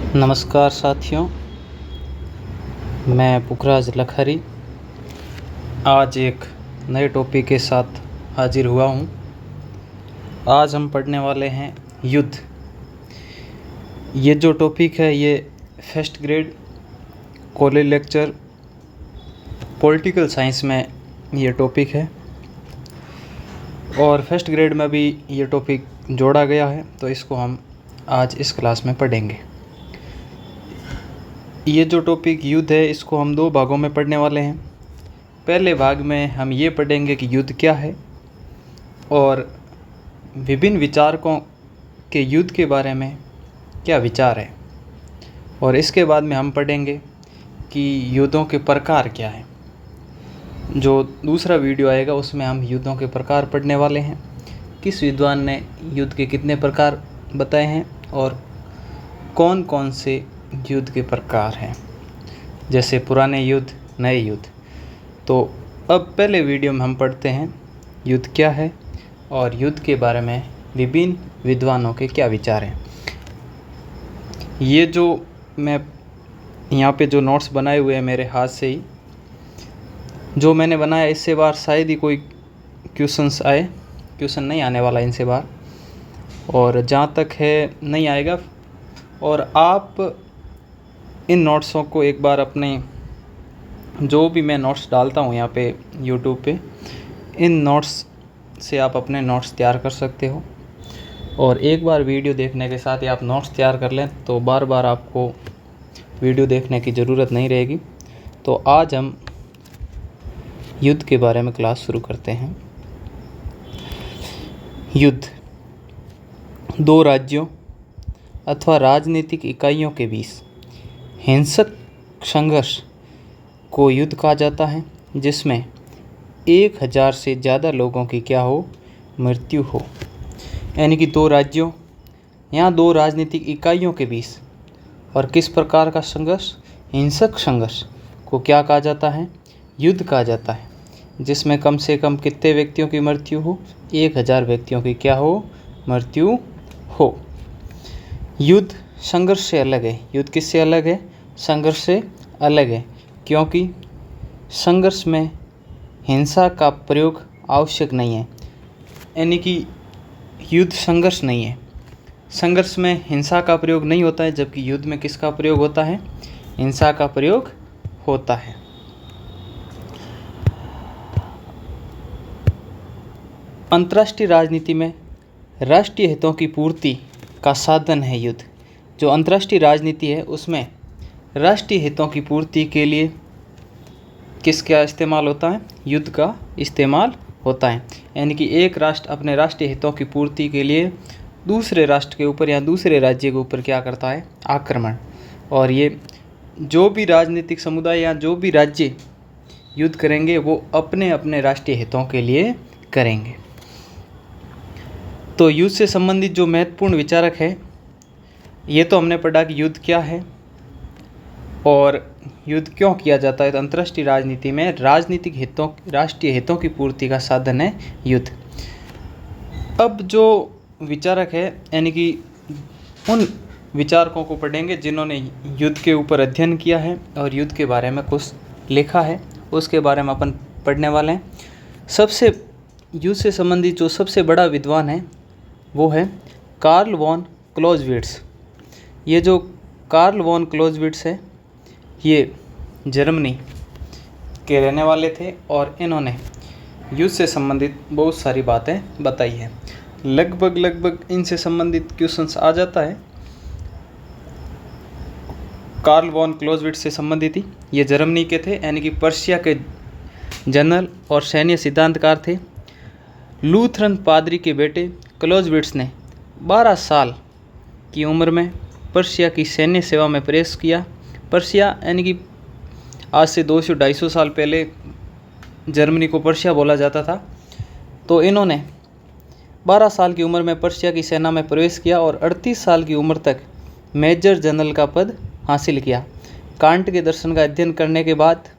नमस्कार साथियों, मैं पुखराज लखहरी आज एक नए टॉपिक के साथ हाजिर हुआ हूँ। आज हम पढ़ने वाले हैं युद्ध। ये जो टॉपिक है ये first grade college lecture political science में ये टॉपिक है और फर्स्ट ग्रेड में भी ये टॉपिक जोड़ा गया है, तो इसको हम आज इस क्लास में पढ़ेंगे। ये जो टॉपिक युद्ध है इसको हम दो भागों में पढ़ने वाले हैं। पहले भाग में हम ये पढ़ेंगे कि युद्ध क्या है और विभिन्न विचारकों के युद्ध के बारे में क्या विचार है, और इसके बाद में हम पढ़ेंगे कि युद्धों के प्रकार क्या हैं। जो दूसरा वीडियो आएगा उसमें हम युद्धों के प्रकार पढ़ने वाले हैं, किस विद्वान ने युद्ध के कितने प्रकार बताए हैं और कौन कौन से युद्ध के प्रकार हैं, जैसे पुराने युद्ध, नए युद्ध। तो अब पहले वीडियो में हम पढ़ते हैं युद्ध क्या है और युद्ध के बारे में विभिन्न विद्वानों के क्या विचार हैं। ये जो मैं यहाँ पे जो नोट्स बनाए हुए हैं मेरे हाथ से ही जो मैंने बनाया, इससे बार शायद ही कोई क्वेश्चन नहीं आने वाला इनसे बार, और जहाँ तक है नहीं आएगा। और आप इन नोट्सों को एक बार अपने जो भी मैं नोट्स डालता हूँ यहाँ पे यूट्यूब पे, इन नोट्स से आप अपने नोट्स तैयार कर सकते हो। और एक बार वीडियो देखने के साथ ही आप नोट्स तैयार कर लें तो बार बार आपको वीडियो देखने की ज़रूरत नहीं रहेगी। तो आज हम युद्ध के बारे में क्लास शुरू करते हैं। युद्ध दो राज्यों अथवा राजनीतिक इकाइयों के बीच हिंसक संघर्ष को युद्ध कहा जाता है, जिसमें 1000 से ज़्यादा लोगों की क्या हो, मृत्यु हो। यानी कि दो राज्यों या दो राजनीतिक इकाइयों के बीच और किस प्रकार का संघर्ष, हिंसक संघर्ष को क्या कहा जाता है, युद्ध कहा जाता है, जिसमें कम से कम कितने व्यक्तियों की मृत्यु हो, 1000 व्यक्तियों की क्या हो, मृत्यु हो। युद्ध संघर्ष से अलग है। युद्ध किससे अलग है? संघर्ष से अलग है, क्योंकि संघर्ष में हिंसा का प्रयोग आवश्यक नहीं है। यानी कि युद्ध संघर्ष नहीं है, संघर्ष में हिंसा का प्रयोग नहीं होता है, जबकि युद्ध में किसका प्रयोग होता है, हिंसा का प्रयोग होता है। अंतर्राष्ट्रीय राजनीति में राष्ट्रीय हितों की पूर्ति का साधन है युद्ध। जो अंतर्राष्ट्रीय राजनीति है उसमें राष्ट्रीय हितों की पूर्ति के लिए किसका इस्तेमाल होता है, युद्ध का इस्तेमाल होता है। यानी कि एक राष्ट्र अपने राष्ट्रीय हितों की पूर्ति के लिए दूसरे राष्ट्र के ऊपर या दूसरे राज्य के ऊपर क्या करता है, आक्रमण। और ये जो भी राजनीतिक समुदाय या जो भी राज्य युद्ध करेंगे वो अपने अपने राष्ट्रीय हितों के लिए करेंगे। तो युद्ध से संबंधित जो महत्वपूर्ण विचारक है, ये तो हमने पढ़ा कि युद्ध क्या है और युद्ध क्यों किया जाता है। तो अंतर्राष्ट्रीय राजनीति में राजनीतिक हितों, राष्ट्रीय हितों की पूर्ति का साधन है युद्ध। अब जो विचारक है, यानी कि उन विचारकों को पढ़ेंगे जिन्होंने युद्ध के ऊपर अध्ययन किया है और युद्ध के बारे में कुछ लिखा है, उसके बारे में अपन पढ़ने वाले हैं। सबसे युद्ध से संबंधित जो सबसे बड़ा विद्वान है वो है कार्ल वॉन क्लॉज़विट्ज़। ये जो कार्ल वॉन क्लॉज़विट्ज़ है ये जर्मनी के रहने वाले थे और इन्होंने युद्ध से संबंधित बहुत सारी बातें बताई हैं। लगभग इनसे संबंधित क्वेश्चंस आ जाता है। कार्ल वॉन क्लॉज़विट्ज़ से संबंधित ही ये जर्मनी के थे, यानी कि पर्शिया के जनरल और सैन्य सिद्धांतकार थे। लूथरन पादरी के बेटे क्लॉज़विट्ज़ ने 12 साल की उम्र में पर्शिया की सैन्य सेवा में प्रवेश किया। पर्शिया यानी कि आज से 200-250 साल पहले जर्मनी को पर्शिया बोला जाता था। तो इन्होंने 12 साल की उम्र में पर्शिया की सेना में प्रवेश किया और 38 साल की उम्र तक मेजर जनरल का पद हासिल किया। कांट के दर्शन का अध्ययन करने के बाद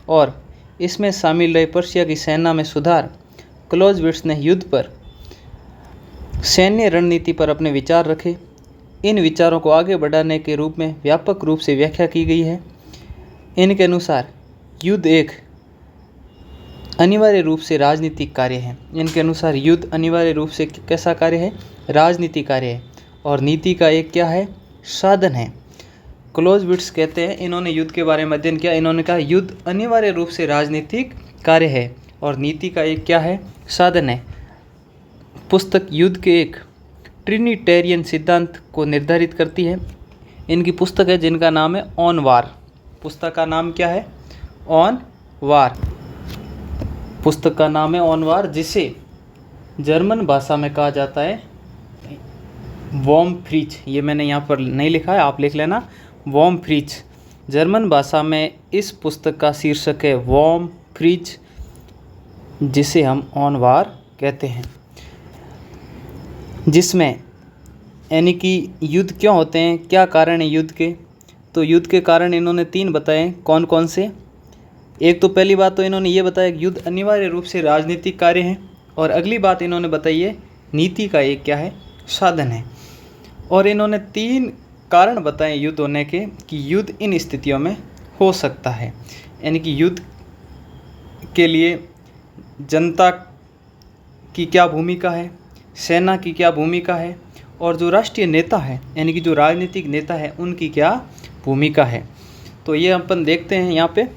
और इसमें शामिल रहे पर्शिया की सेना में सुधार, क्लॉज़विट्ज़ ने युद्ध पर, सैन्य रणनीति पर अपने विचार रखे। इन विचारों को आगे बढ़ाने के रूप में व्यापक रूप से व्याख्या की गई है। इनके अनुसार युद्ध एक अनिवार्य रूप से राजनीतिक कार्य है। इनके अनुसार युद्ध अनिवार्य रूप से कैसा कार्य है? राजनीतिक कार्य है। और नीति का एक क्या है? साधन है। क्लोजविट्स कहते हैं, इन्होंने युद्ध के बारे में अध्ययन किया। इन्होंने कहा युद्ध अनिवार्य रूप से राजनीतिक कार्य है और नीति का एक क्या है? साधन है। पुस्तक युद्ध के एक ट्रिनिटेरियन सिद्धांत को निर्धारित करती है। इनकी पुस्तक है जिनका नाम है ऑन वार। पुस्तक का नाम क्या है? ऑन वार। पुस्तक का नाम है ऑन वार, जिसे जर्मन भाषा में कहा जाता है वॉर्म फ्रीज। ये मैंने यहाँ पर नहीं लिखा है, आप लिख लेना, वॉर्म फ्रीज। जर्मन भाषा में इस पुस्तक का शीर्षक है वॉर्म फ्रीज, जिसे हम ऑन वार कहते हैं। जिसमें यानी कि युद्ध क्यों होते हैं, क्या कारण है युद्ध के? तो युद्ध के कारण इन्होंने 3 बताए। कौन कौन से? एक तो पहली बात तो इन्होंने ये बताया कि युद्ध अनिवार्य रूप से राजनीतिक कार्य है। और अगली बात इन्होंने बताई है नीति का एक क्या है? साधन है। और इन्होंने 3 कारण बताए युद्ध होने के कि युद्ध इन स्थितियों में हो सकता है। यानी कि युद्ध के लिए जनता की क्या भूमिका है, सेना की क्या भूमिका है, और जो राष्ट्रीय नेता है यानी कि जो राजनीतिक नेता है उनकी क्या भूमिका है। तो ये अपन देखते हैं यहाँ पे।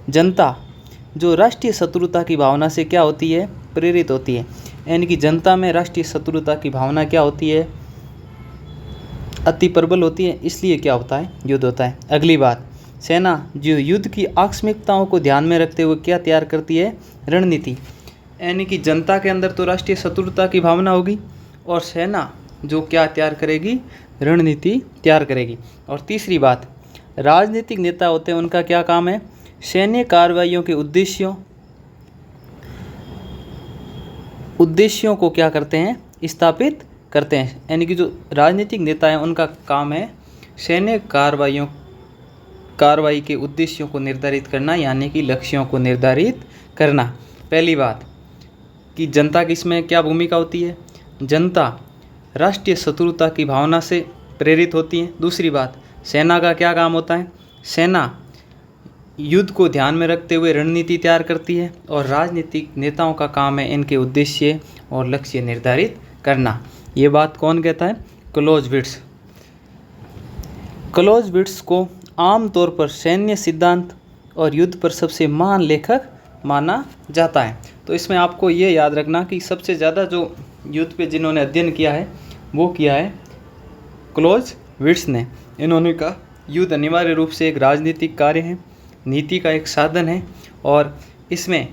जनता जो राष्ट्रीय शत्रुता की भावना से क्या होती है? प्रेरित होती है। यानी कि जनता में राष्ट्रीय शत्रुता की भावना क्या होती है? अति प्रबल होती है, इसलिए क्या होता है? युद्ध होता है। अगली बात, सेना जो युद्ध की आकस्मिकताओं को ध्यान में रखते हुए क्या तैयार करती है? रणनीति। यानी कि जनता के अंदर तो राष्ट्रीय शत्रुता की भावना होगी और सेना जो क्या तैयार करेगी? रणनीति तैयार करेगी। और तीसरी बात, राजनीतिक नेता होते हैं, उनका क्या काम है? सैन्य कार्रवाइयों के उद्देश्यों को क्या करते हैं? स्थापित करते हैं। यानी कि जो राजनीतिक नेता हैं उनका काम है सैन्य कार्रवाई के उद्देश्यों को निर्धारित करना, यानी कि लक्ष्यों को निर्धारित करना। पहली बात कि जनता की इसमें क्या भूमिका होती है? जनता राष्ट्रीय शत्रुता की भावना से प्रेरित होती है। दूसरी बात, सेना का क्या काम होता है? सेना युद्ध को ध्यान में रखते हुए रणनीति तैयार करती है। और राजनीतिक नेताओं का काम है इनके उद्देश्य और लक्ष्य निर्धारित करना। ये बात कौन कहता है? क्लोजविट्स। क्लोजविट्स को आमतौर पर सैन्य सिद्धांत और युद्ध पर सबसे महान लेखक माना जाता है। तो इसमें आपको ये याद रखना कि सबसे ज़्यादा जो युद्ध पे जिन्होंने अध्ययन किया है वो किया है क्लोजविट्स ने। इन्होंने कहा युद्ध अनिवार्य रूप से एक राजनीतिक कार्य है, नीति का एक साधन है, और इसमें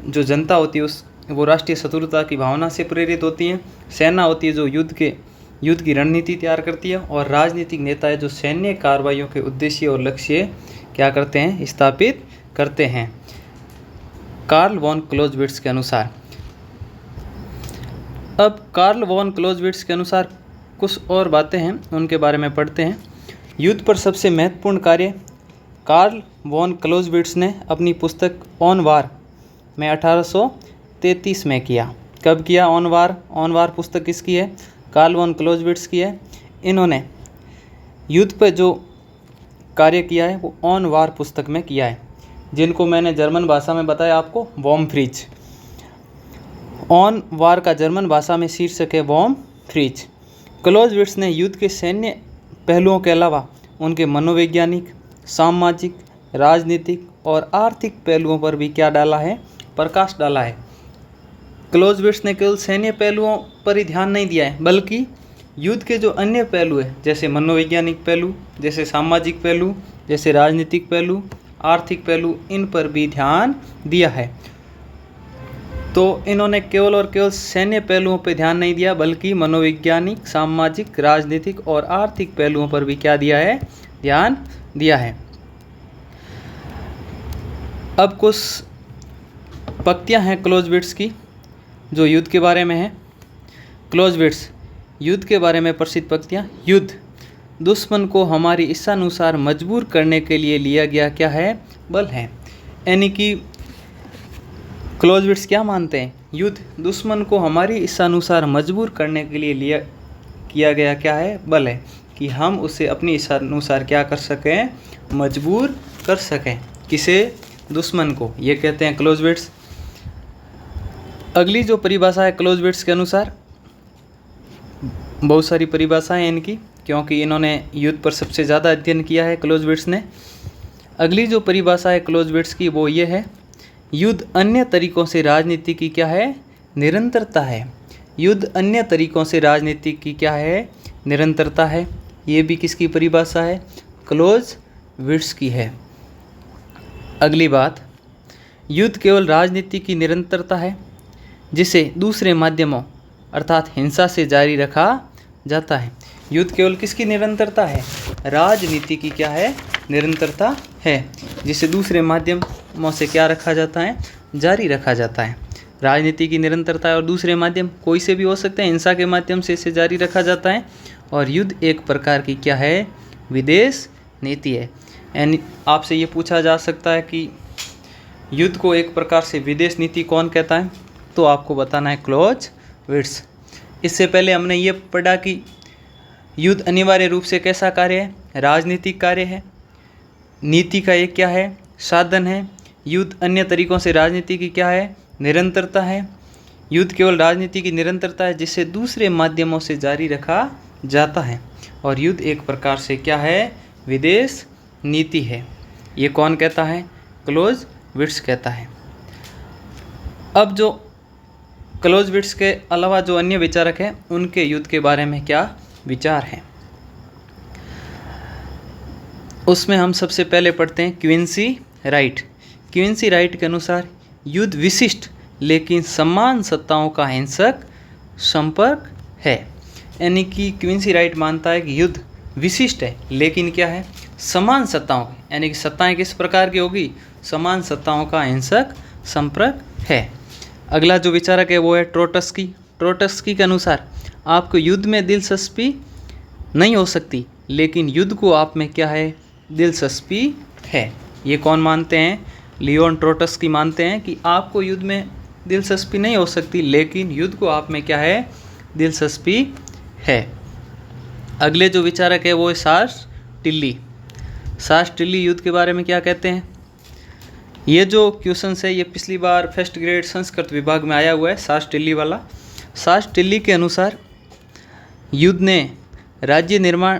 जो जनता होती है वो राष्ट्रीय शत्रुता की भावना से प्रेरित होती है। सेना होती है जो युद्ध की रणनीति तैयार करती है, और राजनीतिक नेता है जो सैन्य कार्रवाइयों के उद्देश्य और लक्ष्य क्या करते हैं? स्थापित करते हैं। कार्ल वॉन क्लोजविट्स के अनुसार। अब कार्ल वॉन क्लोजविट्स के अनुसार कुछ और बातें हैं, उनके बारे में पढ़ते हैं। युद्ध पर सबसे महत्वपूर्ण कार्य कार्ल वॉन क्लोजविट्स ने अपनी पुस्तक ऑन वार में 1833 में किया। कब किया ऑन वार? ऑन वार पुस्तक किसकी है? कार्ल वॉन क्लोजविट्स की है। इन्होंने युद्ध पर जो कार्य किया है वो ऑन वार पुस्तक में किया है, जिनको मैंने जर्मन भाषा में बताया आपको वॉर्म फ्रीज। ऑन वार का जर्मन भाषा में शीर्षक है वॉर्म फ्रीज। क्लोजविट्स ने युद्ध के सैन्य पहलुओं के अलावा उनके मनोवैज्ञानिक, सामाजिक, राजनीतिक और आर्थिक पहलुओं पर भी क्या डाला है? प्रकाश डाला है। क्लोजविट्स ने केवल सैन्य पहलुओं पर ही ध्यान नहीं दिया है, बल्कि युद्ध के जो अन्य पहलू हैं, जैसे मनोवैज्ञानिक पहलू, जैसे सामाजिक पहलू, जैसे राजनीतिक पहलू, आर्थिक पहलू, इन पर भी ध्यान दिया है। तो इन्होंने केवल और केवल सैन्य पहलुओं पर ध्यान नहीं दिया, बल्कि मनोवैज्ञानिक, सामाजिक, राजनीतिक और आर्थिक पहलुओं पर भी क्या दिया है? ध्यान दिया है। अब कुछ पंक्तियां हैं क्लोजविट्स की जो युद्ध के बारे में है। क्लोजविट्स युद्ध के बारे में प्रसिद्ध पंक्तियां। युद्ध दुश्मन को हमारी इच्छानुसार मजबूर करने के लिए लिया गया क्या है? बल है। यानी कि क्लोजविट्स क्या मानते हैं? युद्ध दुश्मन को हमारी इच्छानुसार मजबूर करने के लिए किया गया क्या है? बल है। कि हम उसे अपनी इच्छा अनुसार क्या कर सकें, मजबूर कर सकें। किसे? दुश्मन को। ये कहते हैं क्लोजविट्स। अगली जो परिभाषा है क्लोजविट्स के अनुसार, बहुत सारी परिभाषाएं हैं इनकी, क्योंकि इन्होंने युद्ध पर सबसे ज़्यादा अध्ययन किया है क्लोजविट्स ने। अगली जो परिभाषा है क्लोजविट्स की वो ये है, युद्ध अन्य तरीकों से राजनीति की क्या है, निरंतरता है। युद्ध अन्य तरीकों से राजनीति की क्या है, निरंतरता है। ये भी किसकी परिभाषा है, क्लोजविट्स की है। अगली बात, युद्ध केवल राजनीति की निरंतरता है जिसे दूसरे माध्यमों अर्थात हिंसा से जारी रखा जाता है। युद्ध केवल किसकी निरंतरता है, राजनीति की क्या है, निरंतरता है, जिसे दूसरे माध्यमों से क्या रखा जाता है, जारी रखा जाता है। राजनीति की निरंतरता है और दूसरे माध्यम कोई से भी हो सकते हैं, हिंसा के माध्यम से इसे जारी रखा जाता है। और युद्ध एक प्रकार की क्या है, विदेश नीति है। यानी आपसे ये पूछा जा सकता है कि युद्ध को एक प्रकार से विदेश नीति कौन कहता है, तो आपको बताना है क्लोजविट्स। इससे पहले हमने ये पढ़ा कि युद्ध अनिवार्य रूप से कैसा कार्य है, राजनीतिक कार्य है। नीति का एक क्या है, साधन है। युद्ध अन्य तरीकों से राजनीति की क्या है, निरंतरता है। युद्ध केवल राजनीति की निरंतरता है जिसे दूसरे माध्यमों से जारी रखा जाता है। और युद्ध एक प्रकार से क्या है, विदेश नीति है। ये कौन कहता है, क्लोजविट्स कहता है। अब जो क्लोजविट्स के अलावा जो अन्य विचारक हैं उनके युद्ध के बारे में क्या विचार हैं, उसमें हम सबसे पहले पढ़ते हैं क्विंसी राइट। क्विंसी राइट के अनुसार युद्ध विशिष्ट लेकिन समान सत्ताओं का हिंसक संपर्क है। यानी कि क्विंसी राइट मानता है कि युद्ध विशिष्ट है लेकिन क्या है, समान सत्ताओं, यानी कि सत्ताएं किस प्रकार की होगी, समान सत्ताओं का हिंसक संपर्क है। अगला जो विचारक है वो है ट्रोट्स्की। ट्रोट्स्की के अनुसार आपको युद्ध में दिलचस्पी नहीं हो सकती लेकिन युद्ध को आप में क्या है, दिलचस्पी है। ये कौन मानते हैं, लियोन ट्रोट्स्की मानते हैं कि आपको युद्ध में दिलचस्पी नहीं हो सकती लेकिन युद्ध को आप में क्या है, दिलचस्पी है। अगले जो विचारक है वो है सार्स टिल्ली। सार्स टिल्ली युद्ध के बारे में क्या कहते हैं। ये जो क्वेश्चन है ये पिछली बार फर्स्ट ग्रेड संस्कृत विभाग में आया हुआ है, सार्स टिल्ली वाला। सार्स टिल्ली के अनुसार युद्ध ने राज्य निर्माण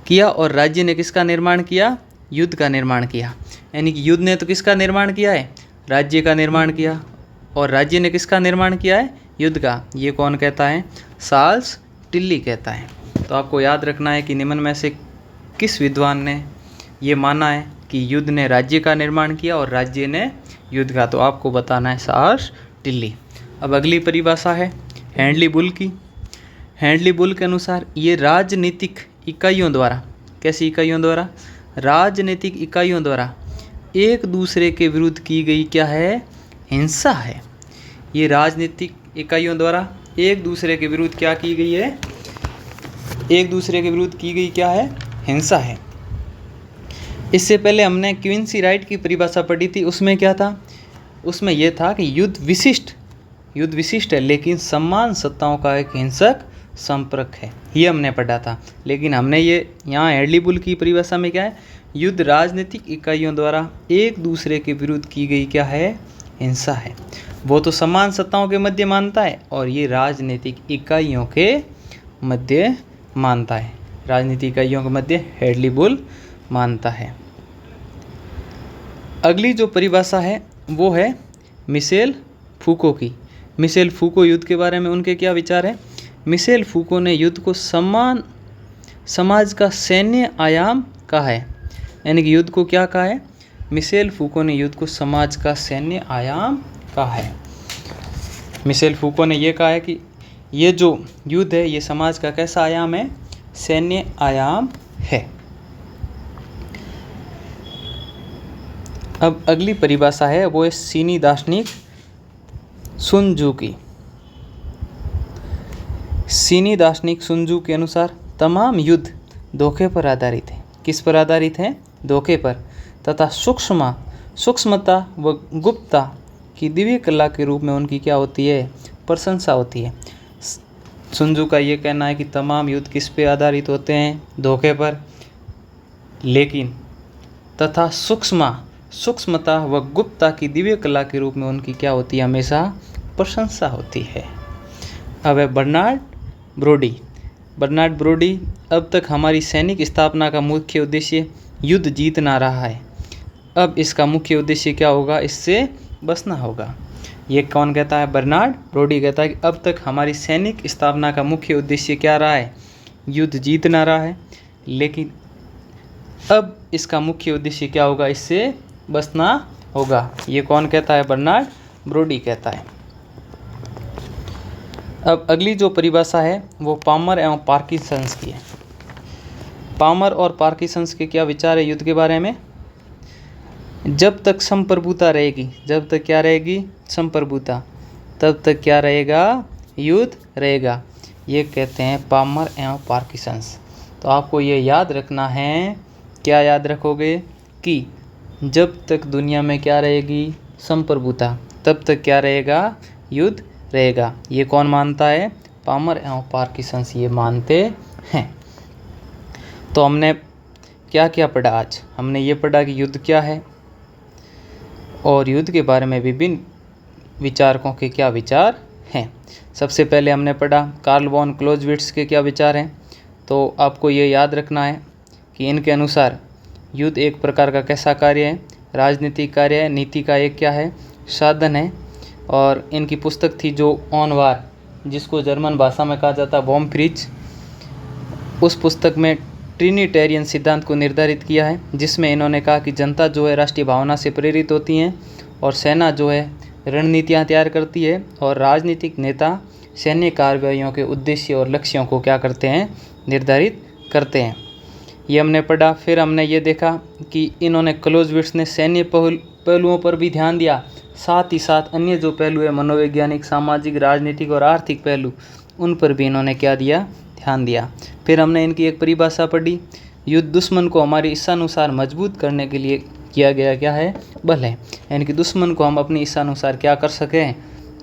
किया और राज्य ने किसका निर्माण किया, युद्ध का निर्माण किया। यानी कि युद्ध ने तो किसका निर्माण किया है, राज्य का निर्माण किया, और राज्य ने किसका निर्माण किया है, युद्ध का। ये कौन कहता है, सार्स टिल्ली कहता है। तो आपको याद रखना है कि निम्न में से किस विद्वान ने ये माना है कि युद्ध ने राज्य का निर्माण किया और राज्य ने युद्ध का, तो आपको बताना है सार्स टिल्ली। अब अगली परिभाषा है हैंडली बुल की। हैंडली बुल के अनुसार ये राजनीतिक इकाइयों द्वारा, कैसी इकाइयों द्वारा, राजनीतिक इकाइयों द्वारा एक दूसरे के विरुद्ध की गई क्या है, हिंसा है। ये राजनीतिक इकाइयों द्वारा एक दूसरे के विरुद्ध क्या की गई है, एक दूसरे के विरुद्ध की गई क्या है, हिंसा है। इससे पहले हमने क्विंसी राइट की परिभाषा पढ़ी थी, उसमें क्या था, उसमें यह था कि युद्ध विशिष्ट है लेकिन समान सत्ताओं का एक हिंसक संपर्क है, ये हमने पढ़ा था। लेकिन हमने ये यहाँ हैंडली बुल की परिभाषा में क्या है, युद्ध राजनीतिक इकाइयों द्वारा एक दूसरे के विरुद्ध की गई क्या है, हिंसा है। वो तो समान सत्ताओं के मध्य मानता है और ये राजनीतिक इकाइयों के मध्य मानता है, राजनीतिक इकाइयों के मध्य हैंडली बुल मानता है। अगली जो परिभाषा है वो है मिशेल फूको की। मिशेल फूको युद्ध के बारे में उनके क्या विचार है। मिशेल फूको ने युद्ध को समान समाज का सैन्य आयाम कहा है। यानी कि युद्ध को क्या कहा है, मिशेल फूको ने युद्ध को समाज का सैन्य आयाम कहा है। मिशेल फूको ने यह कहा है कि ये जो युद्ध है ये समाज का कैसा आयाम है, सैन्य आयाम है। अब अगली परिभाषा है वो है चीनी दार्शनिक सुन त्जू की। चीनी दार्शनिक सुन त्जू के अनुसार तमाम युद्ध धोखे पर आधारित है। किस पर आधारित है, धोखे पर, तथा सूक्ष्मता व गुप्तता की दिव्य कला के रूप में उनकी क्या होती है, प्रशंसा होती है। सुन त्जू का ये कहना है कि तमाम युद्ध किस पे आधारित होते हैं? धोखे पर। लेकिन तथा सूक्ष्मता व गुप्तता की दिव्य कला के रूप में उनकी क्या होती है? हमेशा प्रशंसा होती है। अब है बर्नार्ड ब्रोडी। अब तक हमारी सैनिक स्थापना का मुख्य उद्देश्य युद्ध जीतना रहा है। अब इसका मुख्य उद्देश्य क्या होगा? इससे बचना होगा। ये कौन कहता है? बर्नार्ड ब्रोडी कहता है कि अब तक हमारी सैनिक स्थापना का मुख्य उद्देश्य क्या रहा है? युद्ध जीतना रहा है। लेकिन अब इसका मुख्य उद्देश्य क्या होगा? इससे बचना होगा। ये कौन कहता है? बर्नार्ड ब्रोडी कहता है। अब अगली जो परिभाषा है वो पामर एवं पार्किंसंस की है। पामर और पार्किंसंस के क्या विचार है युद्ध के बारे में? जब तक संप्रभुता रहेगी, जब तक क्या रहेगी? संप्रभुता, तब तक क्या रहेगा? युद्ध रहेगा। ये कहते हैं पामर एवं पार्किंसंस। तो आपको ये याद रखना है। क्या याद रखोगे? कि जब तक दुनिया में क्या रहेगी? संप्रभुता, तब तक क्या रहेगा? युद्ध रहेगा। ये कौन मानता है? पामर एवं पार्किंसंस ये मानते हैं। तो हमने क्या क्या पढ़ा आज? हमने ये पढ़ा कि युद्ध क्या है और युद्ध के बारे में विभिन्न विचारकों के क्या विचार हैं। सबसे पहले हमने पढ़ा कार्ल वॉन क्लोजविट्स के क्या विचार हैं। तो आपको ये याद रखना है कि इनके अनुसार युद्ध एक प्रकार का कैसा कार्य है? राजनीतिक कार्य है। नीति का एक क्या है? साधन है। और इनकी पुस्तक थी जो ऑन वार, जिसको जर्मन भाषा में कहा जाता है बॉम्फ्रीज। उस पुस्तक में ट्रिनिटेरियन सिद्धांत को निर्धारित किया है, जिसमें इन्होंने कहा कि जनता जो है राष्ट्रीय भावना से प्रेरित होती हैं और सेना जो है रणनीतियाँ तैयार करती है और राजनीतिक नेता सैन्य कार्रवाइयों के उद्देश्य और लक्ष्यों को क्या करते हैं? निर्धारित करते हैं। ये हमने पढ़ा। फिर हमने ये देखा कि इन्होंने क्लोजविट्स ने सैन्य पहलुओं पर भी ध्यान दिया, साथ ही साथ अन्य जो पहलू है मनोवैज्ञानिक, सामाजिक, राजनीतिक और आर्थिक पहलू, उन पर भी इन्होंने क्या दिया? ध्यान दिया। फिर हमने इनकी एक परिभाषा पढ़ी, युद्ध दुश्मन को हमारी इच्छानुसार मजबूत करने के लिए किया गया क्या है? बल है। यानी कि दुश्मन को हम अपनी इच्छानुसार क्या कर सकें?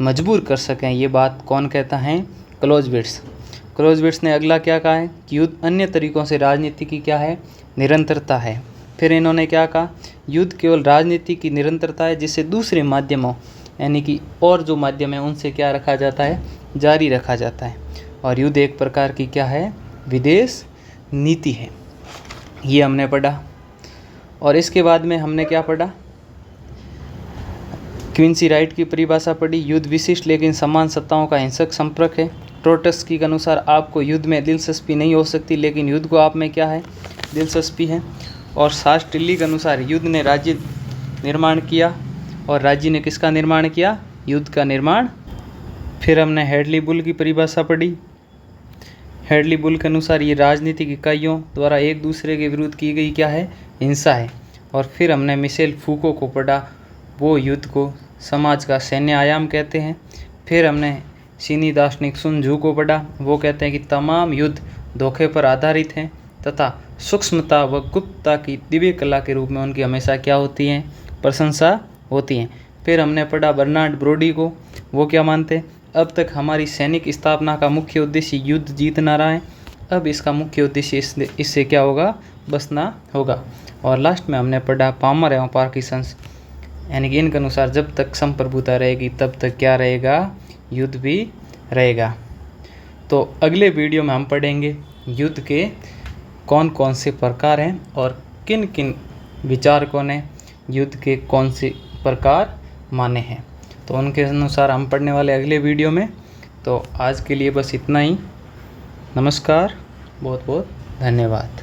मजबूर कर सकें। ये बात कौन कहता है? क्लोजविट्स ने अगला क्या कहा है? कि युद्ध अन्य तरीकों से राजनीति की क्या है? निरंतरता है। फिर इन्होंने क्या कहा? युद्ध केवल राजनीति की निरंतरता है जिसे दूसरे माध्यमों यानी कि और जो माध्यम है उनसे क्या रखा जाता है? जारी रखा जाता है। और युद्ध एक प्रकार की क्या है? विदेश नीति है। ये हमने पढ़ा। और इसके बाद में हमने क्या पढ़ा? क्विंसी राइट की परिभाषा पढ़ी, युद्ध विशिष्ट लेकिन समान सत्ताओं का हिंसक संपर्क है। ट्रोट्स्की के अनुसार आपको युद्ध में दिलचस्पी नहीं हो सकती, लेकिन युद्ध को आप में क्या है? दिलचस्पी है। और शास्त्रिली के अनुसार युद्ध ने राज्य निर्माण किया और राज्य ने किसका निर्माण किया? युद्ध का निर्माण। फिर हमने हेडली बुल की परिभाषा पढ़ी। हेडली बुल के अनुसार ये राजनीतिक इकाइयों द्वारा एक दूसरे के विरुद्ध की गई क्या है? हिंसा है। और फिर हमने मिशेल फूको को पढ़ा, वो युद्ध को समाज का सैन्य आयाम कहते हैं। फिर हमने चीनी दार्शनिक सुन त्जू को पढ़ा, वो कहते हैं कि तमाम युद्ध धोखे पर आधारित हैं तथा सूक्ष्मता व गुप्तता की दिव्य कला के रूप में उनकी हमेशा क्या होती हैं? प्रशंसा होती हैं। फिर हमने पढ़ा बर्नार्ड ब्रोडी को, वो क्या मानते हैं? अब तक हमारी सैनिक स्थापना का मुख्य उद्देश्य युद्ध जीतना रहा है। अब इसका मुख्य उद्देश्य इससे क्या होगा? बचना होगा। और लास्ट में हमने पढ़ा पामर एवं पार्किंसंस, यानी कि इनके अनुसार जब तक संप्रभुता रहेगी तब तक क्या रहेगा? युद्ध भी रहेगा। तो अगले वीडियो में हम पढ़ेंगे युद्ध के कौन कौन से प्रकार हैं और किन किन विचारकों ने युद्ध के कौन से प्रकार माने हैं। तो उनके अनुसार हम पढ़ने वाले अगले वीडियो में। तो आज के लिए बस इतना ही। नमस्कार, बहुत बहुत धन्यवाद।